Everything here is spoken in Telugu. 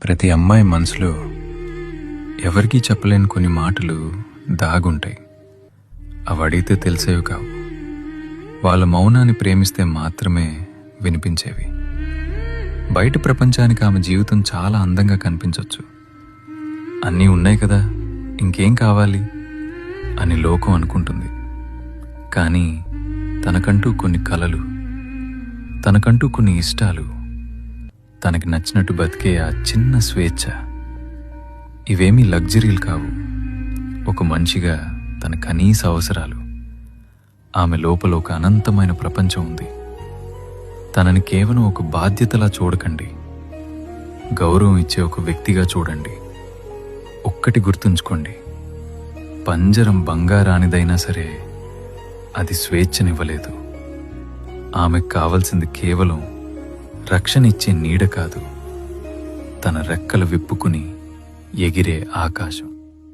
ప్రతి అమ్మాయి మనసులో ఎవరికీ చెప్పలేని కొన్ని మాటలు దాగుంటాయి. అవి అడిగితే తెలిసేవి కావు. వాళ్ళ మౌనాన్ని ప్రేమిస్తే మాత్రమే వినిపించేవి. బయట ప్రపంచానికి ఆమె జీవితం చాలా అందంగా కనిపించవచ్చు. అన్నీ ఉన్నాయి కదా, ఇంకేం కావాలి అని లోకం అనుకుంటుంది. కానీ తనకంటూ కొన్ని కలలు, తనకంటూ కొన్ని ఇష్టాలు, తనకి నచ్చినట్టు బతికే ఆ చిన్న స్వేచ్ఛ, ఇవేమీ లగ్జరీలు కావు. ఒక మనిషిగా తన కనీస అవసరాలు. ఆమె లోపల ఒక అనంతమైన ప్రపంచం ఉంది. తనని కేవలం ఒక బాధ్యతలా చూడకండి, గౌరవం ఇచ్చే ఒక వ్యక్తిగా చూడండి. ఒక్కటి గుర్తుంచుకోండి, పంజరం బంగారానిదైనా సరే అది స్వేచ్ఛనివ్వలేదు. ఆమెకు కావలసింది కేవలం రక్షణ ఇచ్చే నీడ కాదు, తన రెక్కలు విప్పుకుని ఎగిరే ఆకాశం.